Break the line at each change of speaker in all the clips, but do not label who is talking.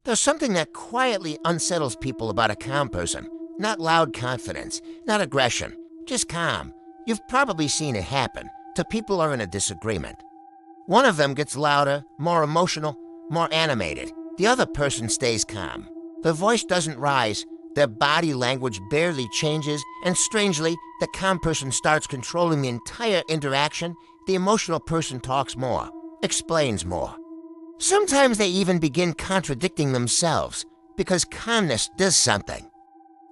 There's something that quietly unsettles people about a calm person. Not loud confidence, not aggression, just calm. You've probably seen it happen to people who are in a disagreement. One of them gets louder, more emotional, more animated. The other person stays calm. Their voice doesn't rise, their body language barely changes, and strangely, the calm person starts controlling the entire interaction. The emotional person talks more, explains more. Sometimes they even begin contradicting themselves because calmness does something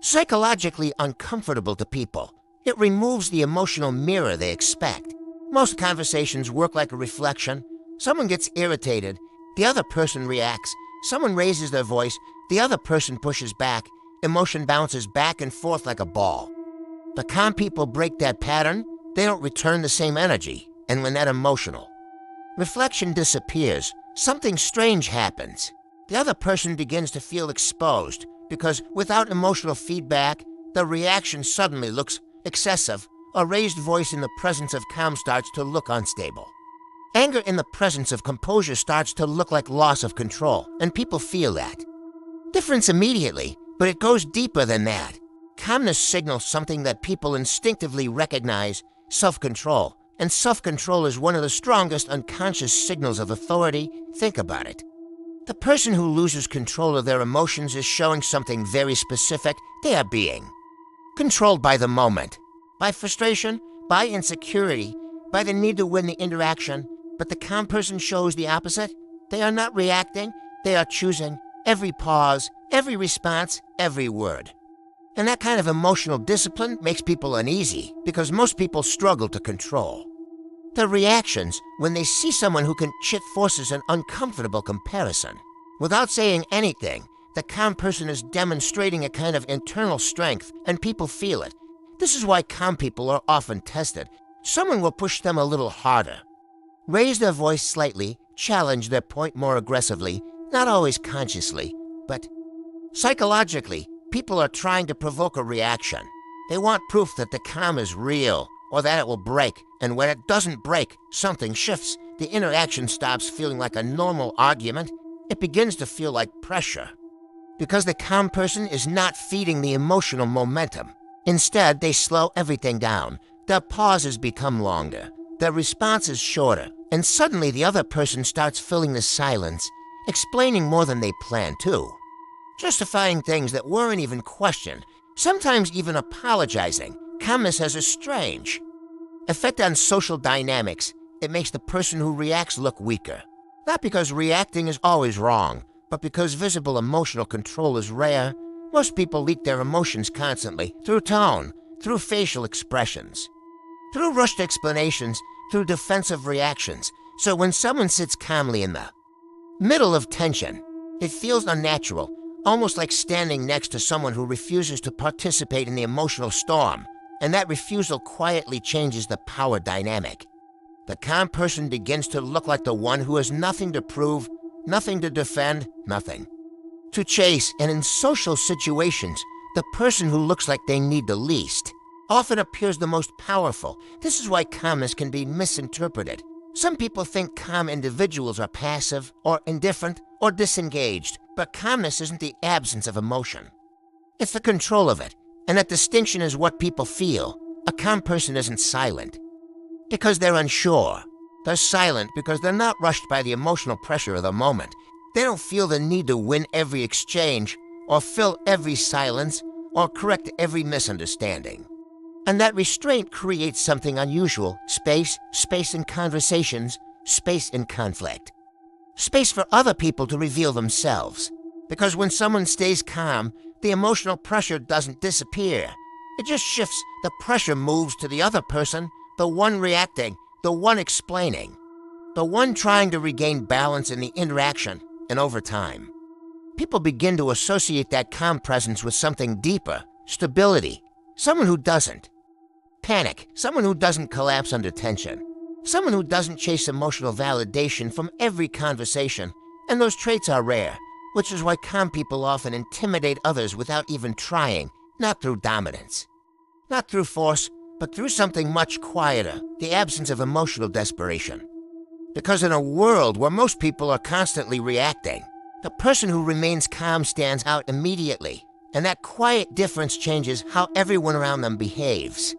psychologically uncomfortable to people. It removes the emotional mirror they expect. Most conversations work like a reflection. Someone gets irritated, the other person reacts. Someone raises their voice, the other person pushes back. Emotion bounces back and forth like a ball. The calm people break that pattern. They don't return the same energy, and when that emotional reflection disappears, something strange happens. The other person begins to feel exposed because without emotional feedback, the reaction suddenly looks excessive. A raised voice in the presence of calm starts to look unstable. Anger in the presence of composure starts to look like loss of control, and people feel that. Difference immediately, but it goes deeper than that. Calmness signals something that people instinctively recognize: self-control. And self-control is one of the strongest unconscious signals of authority. Think about it. The person who loses control of their emotions is showing something very specific. They are being controlled by the moment, by frustration, by insecurity, by the need to win the interaction. But the calm person shows the opposite. They are not reacting, they are choosing every pause, every response, every word. And that kind of emotional discipline makes people uneasy because most people struggle to control their reactions when they see someone who can forces an uncomfortable comparison. Without saying anything, the calm person is demonstrating a kind of internal strength, and people feel it. This is why calm people are often tested. Someone will push them a little harder, raise their voice slightly, challenge their point more aggressively, not always consciously, but psychologically. People are trying to provoke a reaction. They want proof that the calm is real, or that it will break, and when it doesn't break, something shifts. The interaction stops feeling like a normal argument. It begins to feel like pressure. Because the calm person is not feeding the emotional momentum. Instead, they slow everything down. Their pauses become longer, their responses shorter, and suddenly the other person starts filling the silence, explaining more than they planned to. Justifying things that weren't even questioned, sometimes even apologizing. Calmness has a strange effect on social dynamics. It makes the person who reacts look weaker. Not because reacting is always wrong, but because visible emotional control is rare. Most people leak their emotions constantly, through tone, through facial expressions, through rushed explanations, through defensive reactions. So when someone sits calmly in the middle of tension, it feels unnatural. Almost like standing next to someone who refuses to participate in the emotional storm, and that refusal quietly changes the power dynamic. The calm person begins to look like the one who has nothing to prove, nothing to defend, nothing to chase, and in social situations, the person who looks like they need the least often appears the most powerful. This is why calmness can be misinterpreted. Some people think calm individuals are passive, or indifferent, or disengaged, but calmness isn't the absence of emotion. It's the control of it, and that distinction is what people feel. A calm person isn't silent because they're unsure. They're silent because they're not rushed by the emotional pressure of the moment. They don't feel the need to win every exchange, or fill every silence, or correct every misunderstanding. And that restraint creates something unusual: space in conversations, space in conflict. Space for other people to reveal themselves. Because when someone stays calm, the emotional pressure doesn't disappear. It just shifts. The pressure moves to the other person, the one reacting, the one explaining, the one trying to regain balance in the interaction. And over time, people begin to associate that calm presence with something deeper: stability. Someone who doesn't panic, someone who doesn't collapse under tension, someone who doesn't chase emotional validation from every conversation. And those traits are rare, which is why calm people often intimidate others without even trying, not through dominance, not through force, but through something much quieter: the absence of emotional desperation. Because in a world where most people are constantly reacting, The person who remains calm stands out immediately, and that quiet difference changes how everyone around them behaves.